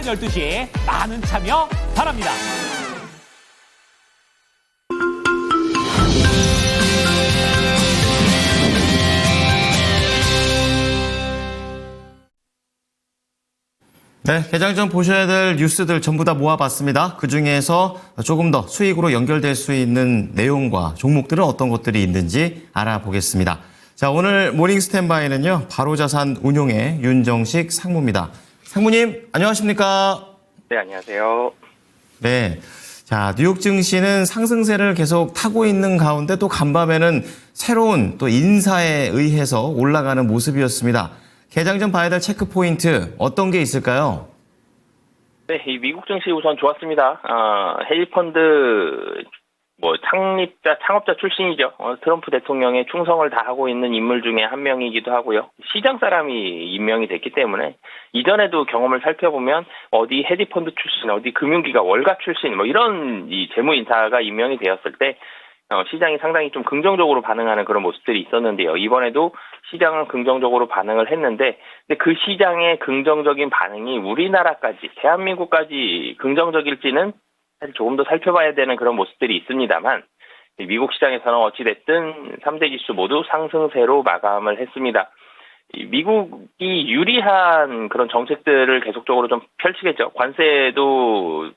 12시 많은 참여 바랍니다. 네, 개장 전 보셔야 될 뉴스들 전부 다 모아봤습니다. 그중에서 조금 더 수익으로 연결될 수 있는 내용과 종목들은 어떤 것들이 있는지 알아보겠습니다. 자, 오늘 모닝 스탠바이는요, 바로자산 운용의 윤정식 상무입니다. 상무님, 안녕하십니까? 네, 안녕하세요. 네. 자, 뉴욕 증시는 상승세를 계속 타고 있는 가운데 또 간밤에는 새로운 또 인사에 의해서 올라가는 모습이었습니다. 개장 전 봐야 될 체크 포인트 어떤 게 있을까요? 네, 이 미국 증시 우선 좋았습니다. 헤지펀드 창업자 출신이죠. 트럼프 대통령의 충성을 다하고 있는 인물 중에 한 명이기도 하고요. 시장 사람이 임명이 됐기 때문에 이전에도 경험을 살펴보면 어디 헤지펀드 출신, 어디 금융기관 월가 출신 이런 이 재무 인사가 임명이 되었을 때 시장이 상당히 좀 긍정적으로 반응하는 그런 모습들이 있었는데요. 이번에도 시장은 긍정적으로 반응을 했는데, 근데 그 시장의 긍정적인 반응이 우리나라까지, 대한민국까지 긍정적일지는 사실 조금 더 살펴봐야 되는 그런 모습들이 있습니다만, 미국 시장에서는 어찌됐든 3대 지수 모두 상승세로 마감을 했습니다. 미국이 유리한 그런 정책들을 계속적으로 좀 펼치겠죠. 관세도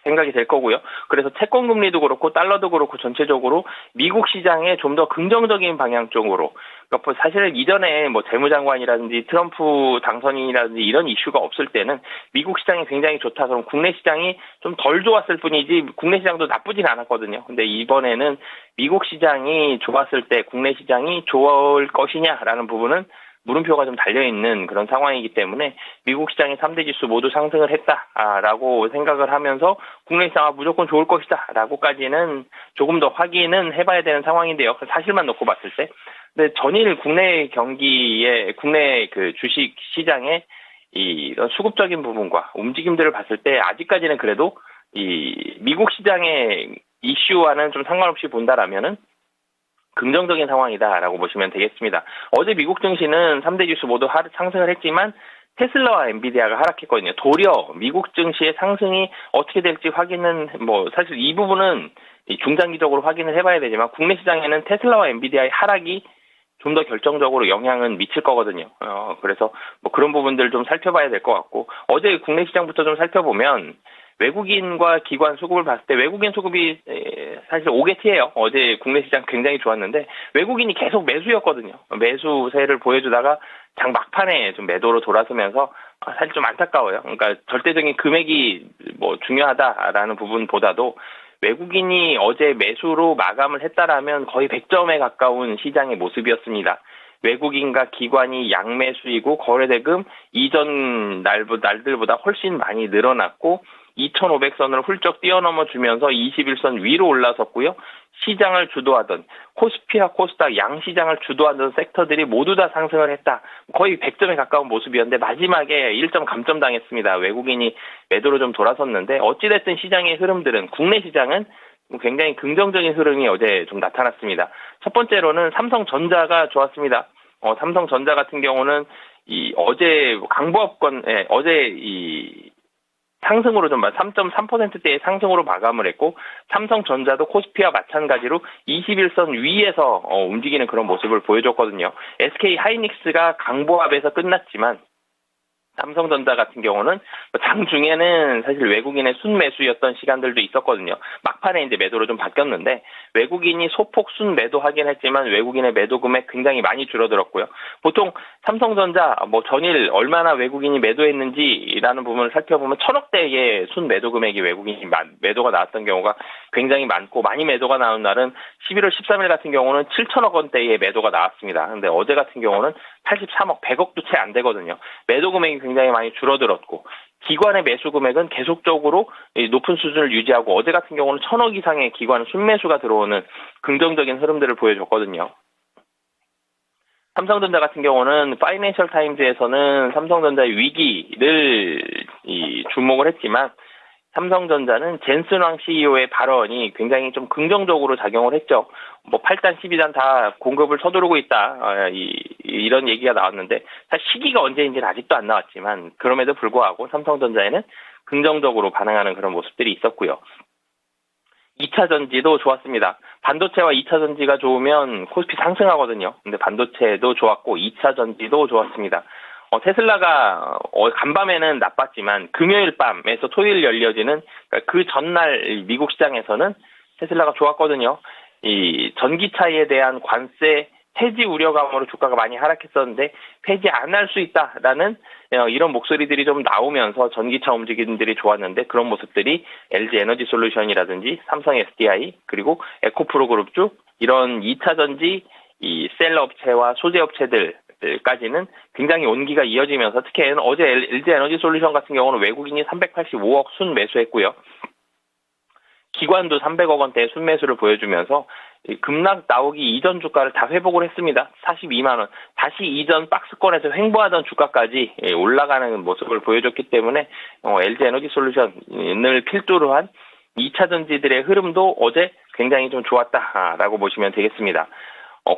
생각이 될 거고요. 그래서 채권 금리도 그렇고 달러도 그렇고 전체적으로 미국 시장에 좀 더 긍정적인 방향 쪽으로. 그러니까 사실은 이전에 재무장관이라든지 트럼프 당선인이라든지 이런 이슈가 없을 때는 미국 시장이 굉장히 좋다. 그럼 국내 시장이 좀 덜 좋았을 뿐이지 국내 시장도 나쁘진 않았거든요. 근데 이번에는 미국 시장이 좋았을 때 국내 시장이 좋을 것이냐라는 부분은 물음표가 좀 달려있는 그런 상황이기 때문에 미국 시장의 3대 지수 모두 상승을 했다라고 생각을 하면서 국내 시장은 무조건 좋을 것이다 라고까지는 조금 더 확인은 해봐야 되는 상황인데요. 사실만 놓고 봤을 때. 근데 전일 국내 경기에, 국내 그 주식 시장의 이런 수급적인 부분과 움직임들을 봤을 때 아직까지는 그래도 이 미국 시장의 이슈와는 좀 상관없이 본다라면은 긍정적인 상황이다라고 보시면 되겠습니다. 어제 미국 증시는 3대 지수 모두 상승을 했지만 테슬라와 엔비디아가 하락했거든요. 도리어 미국 증시의 상승이 어떻게 될지 확인은 사실 이 부분은 중장기적으로 확인을 해봐야 되지만 국내 시장에는 테슬라와 엔비디아의 하락이 좀 더 결정적으로 영향은 미칠 거거든요. 그래서 그런 부분들 좀 살펴봐야 될 것 같고 어제 국내 시장부터 좀 살펴보면 외국인과 기관 수급을 봤을 때 외국인 수급이 사실 5개티예요. 어제 국내 시장 굉장히 좋았는데 외국인이 계속 매수였거든요. 매수세를 보여주다가 장 막판에 좀 매도로 돌아서면서 사실 좀 안타까워요. 그러니까 절대적인 금액이 중요하다라는 부분보다도 외국인이 어제 매수로 마감을 했다라면 거의 100점에 가까운 시장의 모습이었습니다. 외국인과 기관이 양매수이고 거래대금 이전 날들보다 훨씬 많이 늘어났고 2,500선을 훌쩍 뛰어넘어 주면서 21선 위로 올라섰고요. 시장을 주도하던 코스피와 코스닥 양시장을 주도하던 섹터들이 모두 다 상승을 했다. 거의 100점에 가까운 모습이었는데 마지막에 1점 감점당했습니다. 외국인이 매도로 좀 돌아섰는데 어찌됐든 시장의 흐름들은 국내 시장은 굉장히 긍정적인 흐름이 어제 좀 나타났습니다. 첫 번째로는 삼성전자가 좋았습니다. 삼성전자 같은 경우는 어제 상승으로 좀 3.3%대의 상승으로 마감을 했고 삼성전자도 코스피와 마찬가지로 21선 위에서 움직이는 그런 모습을 보여줬거든요. SK 하이닉스가 강보합에서 끝났지만 삼성전자 같은 경우는 장중에는 사실 외국인의 순매수였던 시간들도 있었거든요. 막판에 이제 매도로 좀 바뀌었는데 외국인이 소폭 순매도하긴 했지만 외국인의 매도 금액 굉장히 많이 줄어들었고요. 보통 삼성전자 전일 얼마나 외국인이 매도했는지라는 부분을 살펴보면 1,000억대의 순매도 금액이 외국인이 매도가 나왔던 경우가 굉장히 많고 많이 매도가 나온 날은 11월 13일 같은 경우는 7천억 원대의 매도가 나왔습니다. 근데 어제 같은 경우는 83억, 100억도 채 안 되거든요. 매도 금액이 굉장히 많이 줄어들었고 기관의 매수 금액은 계속적으로 높은 수준을 유지하고 어제 같은 경우는 1,000억 이상의 기관 순매수가 들어오는 긍정적인 흐름들을 보여줬거든요. 삼성전자 같은 경우는 파이낸셜 타임즈에서는 삼성전자의 위기를 주목을 했지만 삼성전자는 젠슨왕 CEO의 발언이 굉장히 좀 긍정적으로 작용을 했죠. 뭐 8단, 12단 다 공급을 서두르고 있다. 이런 얘기가 나왔는데 사실 시기가 언제인지는 아직도 안 나왔지만 그럼에도 불구하고 삼성전자에는 긍정적으로 반응하는 그런 모습들이 있었고요. 2차 전지도 좋았습니다. 반도체와 2차 전지가 좋으면 코스피 상승하거든요. 근데 반도체도 좋았고 2차 전지도 좋았습니다. 테슬라가 간밤에는 나빴지만 금요일 밤에서 토요일 열려지는 그러니까 그 전날 미국 시장에서는 테슬라가 좋았거든요. 이 전기차에 대한 관세 폐지 우려감으로 주가가 많이 하락했었는데 폐지 안 할 수 있다라는 이런 목소리들이 좀 나오면서 전기차 움직임들이 좋았는데 그런 모습들이 LG 에너지 솔루션이라든지 삼성 SDI 그리고 에코프로 그룹주 이런 2차 전지 이 셀 업체와 소재 업체들까지는 굉장히 온기가 이어지면서 특히 어제 LG 에너지 솔루션 같은 경우는 외국인이 385억 순 매수했고요. 기관도 300억 원대의 순매수를 보여주면서 급락 나오기 이전 주가를 다 회복을 했습니다. 42만 원. 다시 이전 박스권에서 횡보하던 주가까지 올라가는 모습을 보여줬기 때문에 LG 에너지 솔루션을 필두로 한 2차 전지들의 흐름도 어제 굉장히 좀 좋았다라고 보시면 되겠습니다.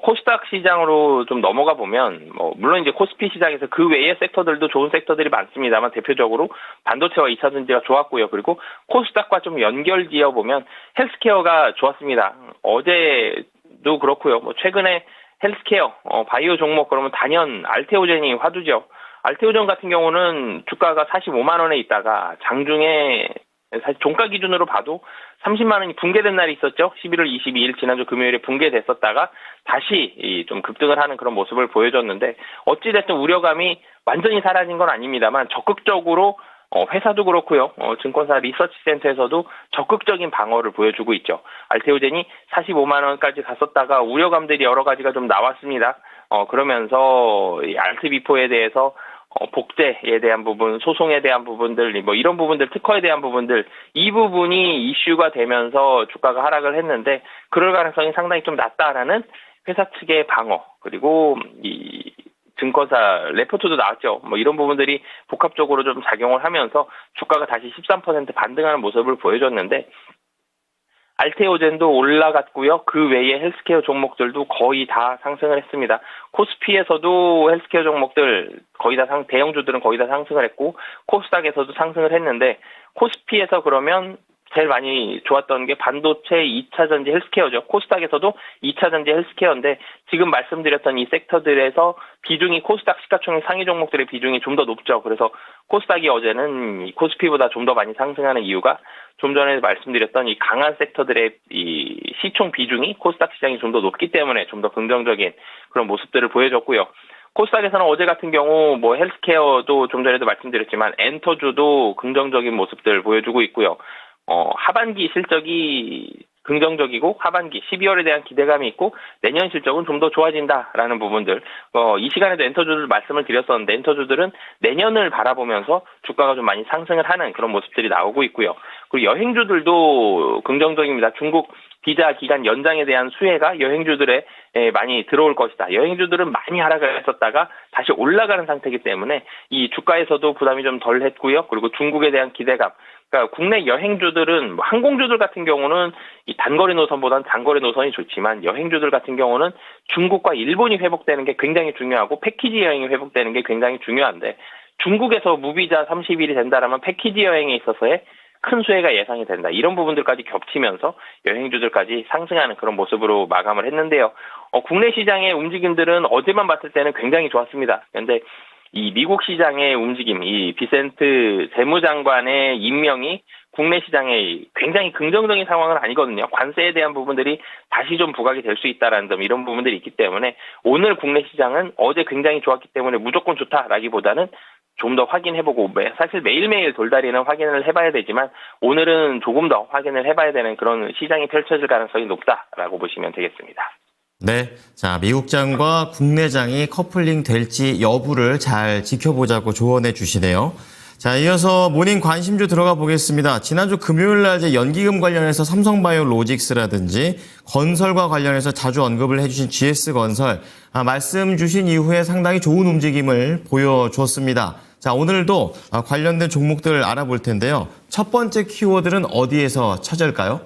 코스닥 시장으로 좀 넘어가 보면 물론 이제 코스피 시장에서 그 외의 섹터들도 좋은 섹터들이 많습니다만 대표적으로 반도체와 2차 전지가 좋았고요. 그리고 코스닥과 좀 연결지어 보면 헬스케어가 좋았습니다. 어제도 그렇고요. 최근에 헬스케어, 바이오 종목 그러면 단연 알테오젠이 화두죠. 알테오젠 같은 경우는 주가가 45만 원에 있다가 장중에 사실 종가 기준으로 봐도 30만 원이 붕괴된 날이 있었죠. 11월 22일 지난주 금요일에 붕괴됐었다가 다시 좀 급등을 하는 그런 모습을 보여줬는데 어찌됐든 우려감이 완전히 사라진 건 아닙니다만 적극적으로 회사도 그렇고요. 증권사 리서치센터에서도 적극적인 방어를 보여주고 있죠. 알테오젠이 45만 원까지 갔었다가 우려감들이 여러 가지가 좀 나왔습니다. 그러면서 이 알트비포에 대해서 복제에 대한 부분, 소송에 대한 부분들, 이런 부분들, 특허에 대한 부분들, 이 부분이 이슈가 되면서 주가가 하락을 했는데, 그럴 가능성이 상당히 좀 낮다라는 회사 측의 방어, 그리고 이 증권사 레포트도 나왔죠. 이런 부분들이 복합적으로 좀 작용을 하면서 주가가 다시 13% 반등하는 모습을 보여줬는데, 알테오젠도 올라갔고요. 그 외에 헬스케어 종목들도 거의 다 상승을 했습니다. 코스피에서도 헬스케어 종목들 거의 다 대형주들은 거의 다 상승을 했고 코스닥에서도 상승을 했는데 코스피에서 그러면 제일 많이 좋았던 게 반도체 2차 전지 헬스케어죠. 코스닥에서도 2차 전지 헬스케어인데 지금 말씀드렸던 이 섹터들에서 비중이 코스닥 시가총액 상위 종목들의 비중이 좀 더 높죠. 그래서 코스닥이 어제는 코스피보다 좀 더 많이 상승하는 이유가 좀 전에 말씀드렸던 이 강한 섹터들의 이 시총 비중이 코스닥 시장이 좀 더 높기 때문에 좀 더 긍정적인 그런 모습들을 보여줬고요. 코스닥에서는 어제 같은 경우 헬스케어도 좀 전에도 말씀드렸지만 엔터주도 긍정적인 모습들 보여주고 있고요. 하반기 실적이 긍정적이고 하반기 12월에 대한 기대감이 있고 내년 실적은 좀 더 좋아진다라는 부분들 이 시간에도 엔터주들 말씀을 드렸었는데 엔터주들은 내년을 바라보면서 주가가 좀 많이 상승을 하는 그런 모습들이 나오고 있고요. 그리고 여행주들도 긍정적입니다. 중국 비자 기간 연장에 대한 수혜가 여행주들에 많이 들어올 것이다. 여행주들은 많이 하락을 했었다가 다시 올라가는 상태이기 때문에 이 주가에서도 부담이 좀 덜 했고요. 그리고 중국에 대한 기대감 그러니까 국내 여행주들은 항공주들 같은 경우는 이 단거리 노선보다는 장거리 노선이 좋지만 여행주들 같은 경우는 중국과 일본이 회복되는 게 굉장히 중요하고 패키지 여행이 회복되는 게 굉장히 중요한데 중국에서 무비자 30일이 된다라면 패키지 여행에 있어서의 큰 수혜가 예상이 된다. 이런 부분들까지 겹치면서 여행주들까지 상승하는 그런 모습으로 마감을 했는데요. 국내 시장의 움직임들은 어제만 봤을 때는 굉장히 좋았습니다. 그런데 이 미국 시장의 움직임, 이 비센트 재무장관의 임명이 국내 시장에 굉장히 긍정적인 상황은 아니거든요. 관세에 대한 부분들이 다시 좀 부각이 될 수 있다라는 점 이런 부분들이 있기 때문에 오늘 국내 시장은 어제 굉장히 좋았기 때문에 무조건 좋다라기보다는 좀 더 확인해보고 사실 매일매일 돌다리는 확인을 해봐야 되지만 오늘은 조금 더 확인을 해봐야 되는 그런 시장이 펼쳐질 가능성이 높다라고 보시면 되겠습니다. 네, 자 미국장과 국내장이 커플링 될지 여부를 잘 지켜보자고 조언해 주시네요. 자, 이어서 모닝 관심주 들어가 보겠습니다. 지난주 금요일 날 연기금 관련해서 삼성바이오로직스라든지 건설과 관련해서 자주 언급을 해주신 GS건설 말씀 주신 이후에 상당히 좋은 움직임을 보여주었습니다. 자, 오늘도 관련된 종목들 알아볼 텐데요. 첫 번째 키워드는 어디에서 찾을까요?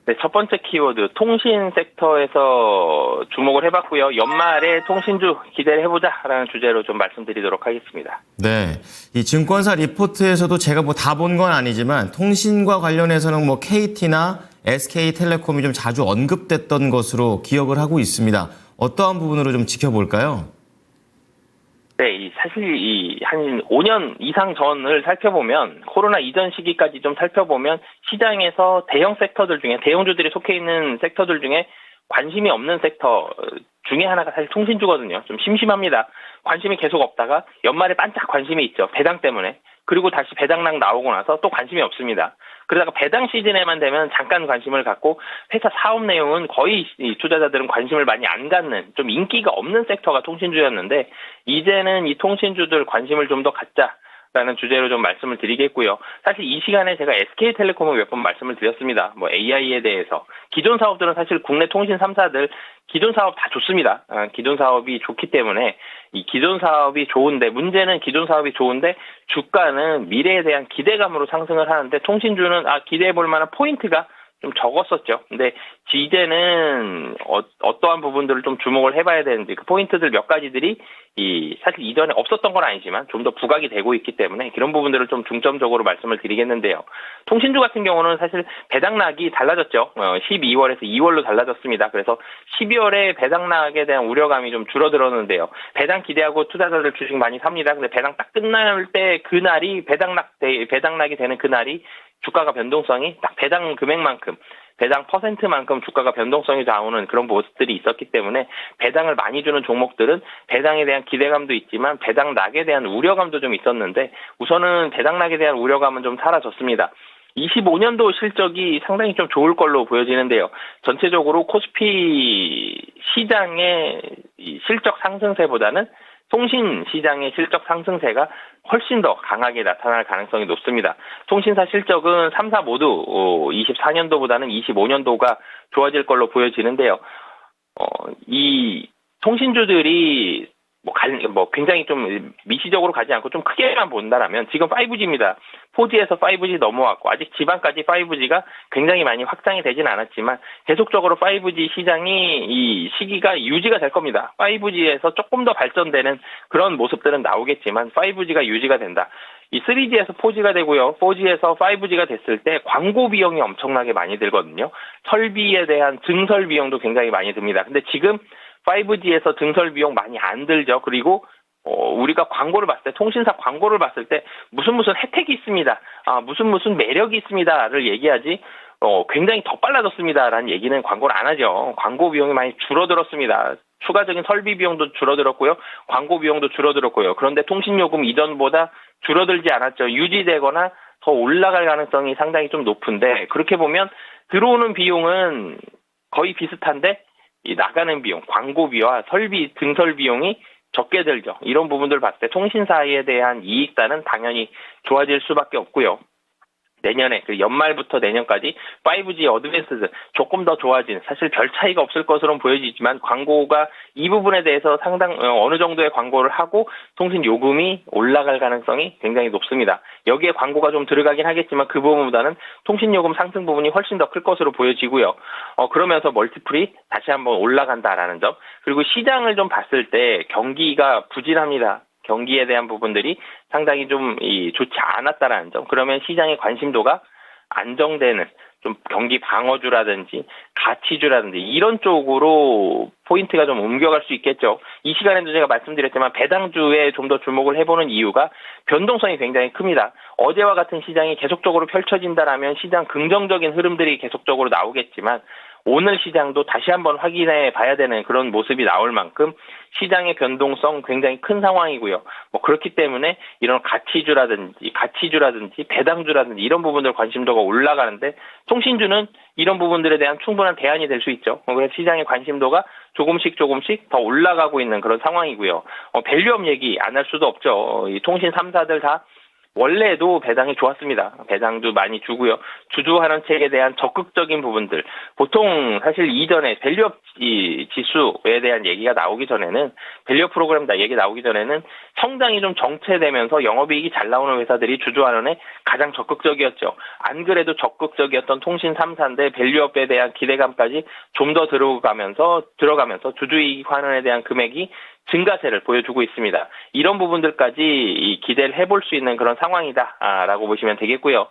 네, 첫 번째 키워드 통신 섹터에서 주목을 해봤고요. 연말에 통신주 기대를 해보자라는 주제로 좀 말씀드리도록 하겠습니다. 네, 이 증권사 리포트에서도 제가 뭐 다 본 건 아니지만 통신과 관련해서는 뭐 KT나 SK텔레콤이 좀 자주 언급됐던 것으로 기억을 하고 있습니다. 어떠한 부분으로 좀 지켜볼까요? 네, 사실 한 5년 이상 전을 살펴보면 코로나 이전 시기까지 좀 살펴보면 시장에서 대형 섹터들 중에 대형주들이 속해 있는 섹터들 중에 관심이 없는 섹터 중에 하나가 사실 통신주거든요. 좀 심심합니다. 관심이 계속 없다가 연말에 반짝 관심이 있죠. 배당 때문에. 그리고 다시 배당락 나오고 나서 또 관심이 없습니다. 그러다가 배당 시즌에만 되면 잠깐 관심을 갖고 회사 사업 내용은 거의 이 투자자들은 관심을 많이 안 갖는 좀 인기가 없는 섹터가 통신주였는데 이제는 이 통신주들 관심을 좀 더 갖자라는 주제로 좀 말씀을 드리겠고요. 사실 이 시간에 제가 SK텔레콤을 몇 번 말씀을 드렸습니다. 뭐 AI에 대해서. 기존 사업들은 사실 국내 통신 3사들 기존 사업 다 좋습니다. 기존 사업이 좋기 때문에 이 기존 사업이 좋은데 문제는 기존 사업이 좋은데 주가는 미래에 대한 기대감으로 상승을 하는데 통신주는 기대해 볼 만한 포인트가 좀 적었었죠. 근데 이제는 어떠한 부분들을 좀 주목을 해봐야 되는지 그 포인트들 몇 가지들이 사실 이전에 없었던 건 아니지만 좀 더 부각이 되고 있기 때문에 그런 부분들을 좀 중점적으로 말씀을 드리겠는데요. 통신주 같은 경우는 사실 배당락이 달라졌죠. 12월에서 2월로 달라졌습니다. 그래서 12월에 배당락에 대한 우려감이 좀 줄어들었는데요. 배당 기대하고 투자자들 주식 많이 삽니다. 근데 배당 딱 끝날 때 그날이 배당락이 되는 그날이 주가가 변동성이 딱 배당 금액만큼, 배당 퍼센트만큼 주가가 변동성이 나오는 그런 모습들이 있었기 때문에 배당을 많이 주는 종목들은 배당에 대한 기대감도 있지만 배당락에 대한 우려감도 좀 있었는데 우선은 배당락에 대한 우려감은 좀 사라졌습니다. 25년도 실적이 상당히 좀 좋을 걸로 보여지는데요. 전체적으로 코스피 시장의 실적 상승세보다는 통신 시장의 실적 상승세가 훨씬 더 강하게 나타날 가능성이 높습니다. 통신사 실적은 3사 모두 24년도보다는 25년도가 좋아질 걸로 보여지는데요. 이 통신주들이 굉장히 좀 미시적으로 가지 않고 좀 크게만 본다라면 지금 5G입니다. 4G에서 5G 넘어왔고 아직 지방까지 5G가 굉장히 많이 확장이 되진 않았지만 계속적으로 5G 시장이 이 시기가 유지가 될 겁니다. 5G에서 조금 더 발전되는 그런 모습들은 나오겠지만 5G가 유지가 된다. 이 3G에서 4G가 되고요. 4G에서 5G가 됐을 때 광고 비용이 엄청나게 많이 들거든요. 설비에 대한 증설 비용도 굉장히 많이 듭니다. 근데 지금 5G에서 증설 비용 많이 안 들죠. 그리고 우리가 광고를 봤을 때 통신사 광고를 봤을 때 무슨 혜택이 있습니다. 무슨 매력이 있습니다를 얘기하지 굉장히 더 빨라졌습니다라는 얘기는 광고를 안 하죠. 광고 비용이 많이 줄어들었습니다. 추가적인 설비 비용도 줄어들었고요. 광고 비용도 줄어들었고요. 그런데 통신요금 이전보다 줄어들지 않았죠. 유지되거나 더 올라갈 가능성이 상당히 좀 높은데 그렇게 보면 들어오는 비용은 거의 비슷한데 이 나가는 비용, 광고비와 설비, 증설 비용이 적게 들죠. 이런 부분들 봤을 때 통신사에 대한 이익단은 당연히 좋아질 수밖에 없고요. 내년에 연말부터 내년까지 5G 어드밴스드 조금 더 좋아진 사실 별 차이가 없을 것으로 보여지지만 광고가 이 부분에 대해서 어느 정도의 광고를 하고 통신 요금이 올라갈 가능성이 굉장히 높습니다. 여기에 광고가 좀 들어가긴 하겠지만 그 부분보다는 통신 요금 상승 부분이 훨씬 더 클 것으로 보여지고요. 그러면서 멀티플이 다시 한번 올라간다라는 점 그리고 시장을 좀 봤을 때 경기가 부진합니다. 경기에 대한 부분들이 상당히 좀 좋지 않았다라는 점. 그러면 시장의 관심도가 안정되는 좀 경기 방어주라든지 가치주라든지 이런 쪽으로 포인트가 좀 옮겨갈 수 있겠죠. 이 시간에도 제가 말씀드렸지만 배당주에 좀 더 주목을 해보는 이유가 변동성이 굉장히 큽니다. 어제와 같은 시장이 계속적으로 펼쳐진다라면 시장 긍정적인 흐름들이 계속적으로 나오겠지만 오늘 시장도 다시 한번 확인해 봐야 되는 그런 모습이 나올 만큼 시장의 변동성 굉장히 큰 상황이고요. 그렇기 때문에 이런 가치주라든지 배당주라든지 이런 부분들 관심도가 올라가는데 통신주는 이런 부분들에 대한 충분한 대안이 될 수 있죠. 그래서 시장의 관심도가 조금씩 더 올라가고 있는 그런 상황이고요. 밸류업 얘기 안 할 수도 없죠. 이 통신 3사들 다 원래도 배당이 좋았습니다. 배당도 많이 주고요. 주주환원책에 대한 적극적인 부분들, 보통 사실 이전에 밸류업 지수에 대한 얘기가 나오기 전에는, 밸류업 프로그램 얘기 나오기 전에는 성장이 좀 정체되면서 영업이익이 잘 나오는 회사들이 주주환원에 가장 적극적이었죠. 안 그래도 적극적이었던 통신 3사인데 밸류업에 대한 기대감까지 좀 더 들어가면서 주주이익 환원에 대한 금액이 증가세를 보여주고 있습니다. 이런 부분들까지 기대를 해볼 수 있는 그런 상황이다라고 보시면 되겠고요.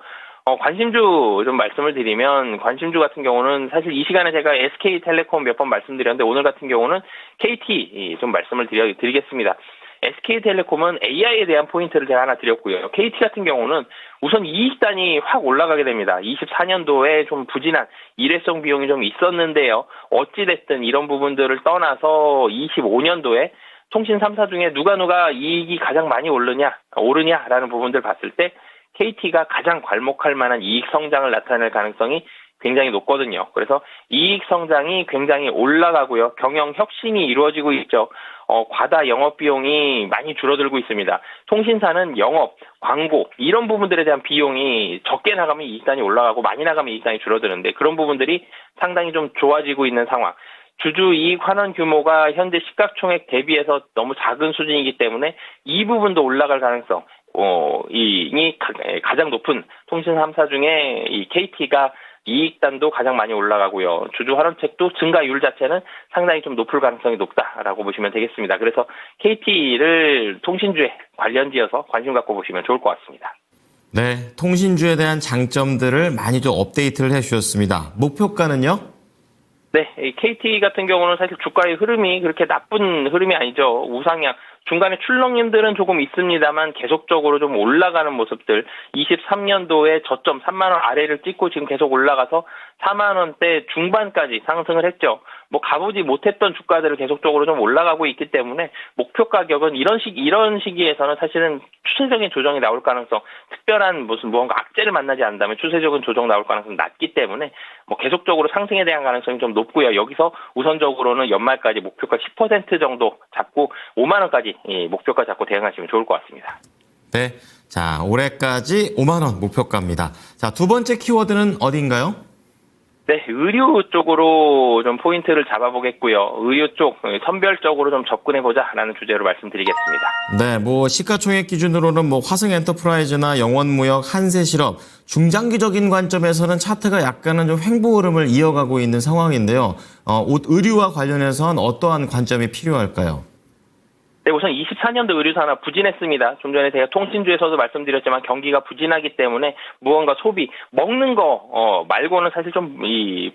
관심주 좀 말씀을 드리면, 관심주 같은 경우는 사실 이 시간에 제가 SK텔레콤 몇 번 말씀드렸는데, 오늘 같은 경우는 KT 좀 말씀을 드리겠습니다. SK텔레콤은 AI에 대한 포인트를 제가 하나 드렸고요. KT 같은 경우는 우선 이익단이 확 올라가게 됩니다. 24년도에 좀 부진한 일회성 비용이 좀 있었는데요. 어찌됐든 이런 부분들을 떠나서 25년도에 통신 3사 중에 누가 이익이 가장 많이 오르냐라는 부분들 봤을 때 KT가 가장 괄목할 만한 이익 성장을 나타낼 가능성이 굉장히 높거든요. 그래서 이익 성장이 굉장히 올라가고요. 경영 혁신이 이루어지고 있죠. 과다 영업 비용이 많이 줄어들고 있습니다. 통신사는 영업, 광고 이런 부분들에 대한 비용이 적게 나가면 이익단이 올라가고 많이 나가면 이익단이 줄어드는데, 그런 부분들이 상당히 좀 좋아지고 있는 상황. 주주 이익 환원 규모가 현재 시가총액 대비해서 너무 작은 수준이기 때문에 이 부분도 올라갈 가능성, 이 가장 높은 통신 3사 중에 이 KT가 이익단도 가장 많이 올라가고요. 주주 환원책도 증가율 자체는 상당히 좀 높을 가능성이 높다라고 보시면 되겠습니다. 그래서 KT를 통신주에 관련지어서 관심 갖고 보시면 좋을 것 같습니다. 네, 통신주에 대한 장점들을 많이 좀 업데이트를 해주셨습니다. 목표가는요? 네, KT 같은 경우는 사실 주가의 흐름이 그렇게 나쁜 흐름이 아니죠. 우상향. 중간에 출렁임들은 조금 있습니다만 계속적으로 좀 올라가는 모습들. 23년도에 저점 3만 원 아래를 찍고 지금 계속 올라가서 4만 원대 중반까지 상승을 했죠. 가보지 못했던 주가들을 계속적으로 좀 올라가고 있기 때문에 목표 가격은 이런 시기에서는 사실은 추세적인 조정이 나올 가능성, 특별한 무언가 악재를 만나지 않는다면 추세적인 조정 나올 가능성이 낮기 때문에 계속적으로 상승에 대한 가능성이 좀 높고요. 여기서 우선적으로는 연말까지 목표가 10% 정도 잡고 5만 원까지 목표가 잡고 대응하시면 좋을 것 같습니다. 네, 자, 올해까지 5만 원 목표가입니다. 자, 두 번째 키워드는 어디인가요? 네, 의류 쪽으로 좀 포인트를 잡아보겠고요. 의류 쪽 선별적으로 좀 접근해보자라는 주제로 말씀드리겠습니다. 네, 시가총액 기준으로는 화승엔터프라이즈나 영원무역, 한세실업, 중장기적인 관점에서는 차트가 약간은 좀 횡보 흐름을 이어가고 있는 상황인데요. 옷 의류와 관련해서는 어떠한 관점이 필요할까요? 네, 우선 24년도 의류산업 부진했습니다. 좀 전에 제가 통신주에서도 말씀드렸지만 경기가 부진하기 때문에 무언가 소비, 먹는 거 말고는 사실 좀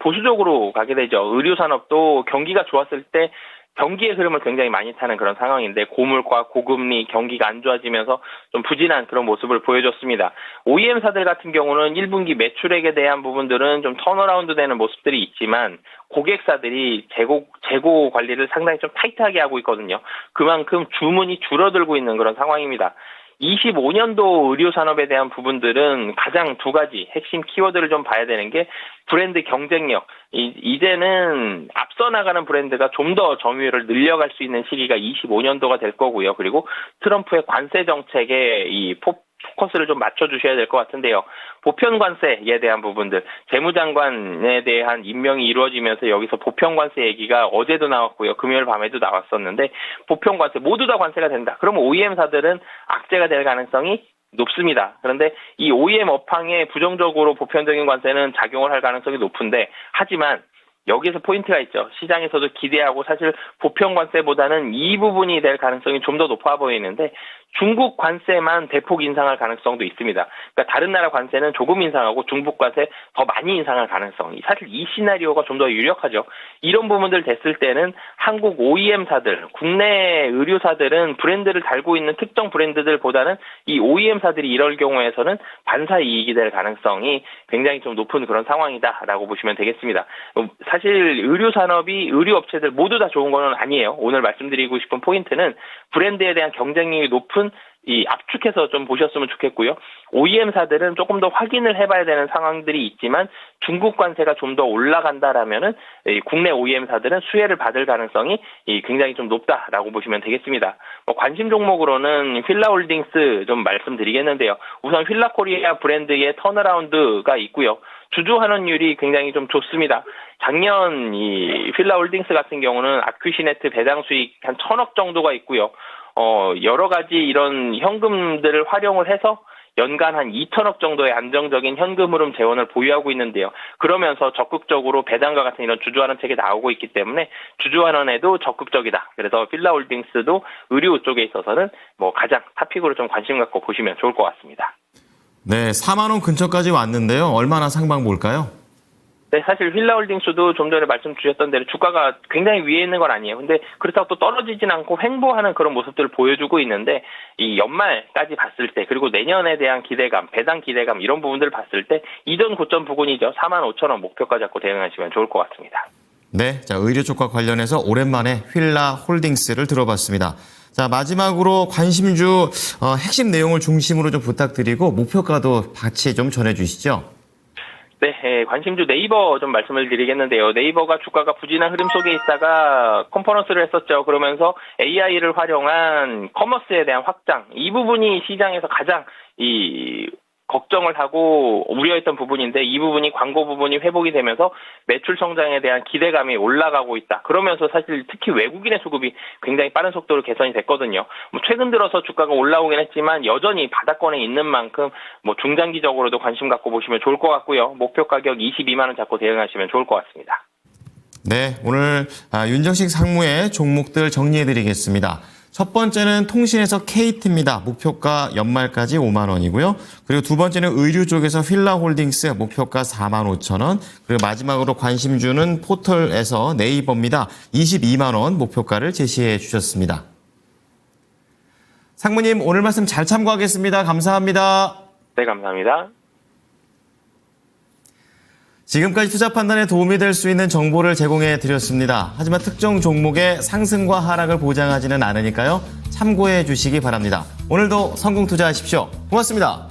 보수적으로 가게 되죠. 의류산업도 경기가 좋았을 때 경기의 흐름을 굉장히 많이 타는 그런 상황인데, 고물가, 고금리, 경기가 안 좋아지면서 좀 부진한 그런 모습을 보여줬습니다. OEM사들 같은 경우는 1분기 매출액에 대한 부분들은 좀 턴어라운드 되는 모습들이 있지만 고객사들이 재고 관리를 상당히 좀 타이트하게 하고 있거든요. 그만큼 주문이 줄어들고 있는 그런 상황입니다. 25년도 의류산업에 대한 부분들은 가장 두 가지 핵심 키워드를 좀 봐야 되는 게 브랜드 경쟁력. 이제는 앞서 나가는 브랜드가 좀 더 점유율을 늘려갈 수 있는 시기가 25년도가 될 거고요. 그리고 트럼프의 관세 정책에 포커스를 좀 맞춰주셔야 될 것 같은데요. 보편관세에 대한 부분들, 재무장관에 대한 임명이 이루어지면서 여기서 보편관세 얘기가 어제도 나왔고요. 금요일 밤에도 나왔었는데, 보편관세 모두 다 관세가 된다. 그러면 OEM사들은 악재가 될 가능성이 높습니다. 그런데 이 OEM 업황에 부정적으로 보편적인 관세는 작용을 할 가능성이 높은데, 하지만 여기에서 포인트가 있죠. 시장에서도 기대하고 사실 보편 관세보다는 이 부분이 될 가능성이 좀 더 높아 보이는데, 중국 관세만 대폭 인상할 가능성도 있습니다. 그러니까 다른 나라 관세는 조금 인상하고 중국 관세 더 많이 인상할 가능성이, 사실 이 시나리오가 좀 더 유력하죠. 이런 부분들 됐을 때는 한국 OEM사들, 국내 의류사들은 브랜드를 달고 있는 특정 브랜드들보다는 이 OEM사들이 이럴 경우에서는 반사 이익이 될 가능성이 굉장히 좀 높은 그런 상황이다라고 보시면 되겠습니다. 사실 의류산업이, 의류업체들 모두 다 좋은 건 아니에요. 오늘 말씀드리고 싶은 포인트는 브랜드에 대한 경쟁력이 높은 높은 이 압축해서 좀 보셨으면 좋겠고요. OEM사들은 조금 더 확인을 해봐야 되는 상황들이 있지만 중국 관세가 좀 더 올라간다라면은 국내 OEM사들은 수혜를 받을 가능성이 굉장히 좀 높다라고 보시면 되겠습니다. 관심 종목으로는 휠라홀딩스 좀 말씀드리겠는데요. 우선 휠라코리아 브랜드의 턴어라운드가 있고요. 주주 환원율이 굉장히 좀 좋습니다. 작년 이 휠라홀딩스 같은 경우는 아큐시네트 배당 수익 한 1,000억 정도가 있고요. 여러 가지 이런 현금들을 활용을 해서 연간 한 2,000억 정도의 안정적인 현금 흐름 재원을 보유하고 있는데요. 그러면서 적극적으로 배당과 같은 이런 주주환원책이 나오고 있기 때문에 주주환원에도 적극적이다. 그래서 휠라홀딩스도 의류 쪽에 있어서는 가장 탑픽으로 좀 관심 갖고 보시면 좋을 것 같습니다. 네, 4만 원 근처까지 왔는데요. 얼마나 상방 볼까요? 네, 사실 휠라홀딩스도 좀 전에 말씀 주셨던 대로 주가가 굉장히 위에 있는 건 아니에요. 근데 그렇다고 또 떨어지진 않고 횡보하는 그런 모습들을 보여주고 있는데 이 연말까지 봤을 때 그리고 내년에 대한 기대감, 배당 기대감 이런 부분들을 봤을 때 이전 고점 부근이죠. 45,000원 목표가 잡고 대응하시면 좋을 것 같습니다. 네, 자 의류 쪽과 관련해서 오랜만에 휠라홀딩스를 들어봤습니다. 자 마지막으로 관심주 핵심 내용을 중심으로 좀 부탁드리고 목표가도 같이 좀 전해주시죠. 네, 관심주 네이버 좀 말씀을 드리겠는데요. 네이버가 주가가 부진한 흐름 속에 있다가 컨퍼런스를 했었죠. 그러면서 AI를 활용한 커머스에 대한 확장, 이 부분이 시장에서 가장 걱정을 하고 우려했던 부분인데 이 부분이 광고 부분이 회복이 되면서 매출 성장에 대한 기대감이 올라가고 있다. 그러면서 사실 특히 외국인의 수급이 굉장히 빠른 속도로 개선이 됐거든요. 최근 들어서 주가가 올라오긴 했지만 여전히 바닥권에 있는 만큼 중장기적으로도 관심 갖고 보시면 좋을 것 같고요. 목표 가격 22만 원 잡고 대응하시면 좋을 것 같습니다. 네, 오늘 윤정식 상무의 종목들 정리해드리겠습니다. 첫 번째는 통신에서 KT입니다. 목표가 연말까지 5만 원이고요. 그리고 두 번째는 의류 쪽에서 휠라홀딩스 목표가 4만 5천 원. 그리고 마지막으로 관심주는 포털에서 네이버입니다. 22만 원 목표가를 제시해 주셨습니다. 상무님 오늘 말씀 잘 참고하겠습니다. 감사합니다. 네, 감사합니다. 지금까지 투자 판단에 도움이 될 수 있는 정보를 제공해 드렸습니다. 하지만 특정 종목의 상승과 하락을 보장하지는 않으니까요. 참고해 주시기 바랍니다. 오늘도 성공 투자하십시오. 고맙습니다.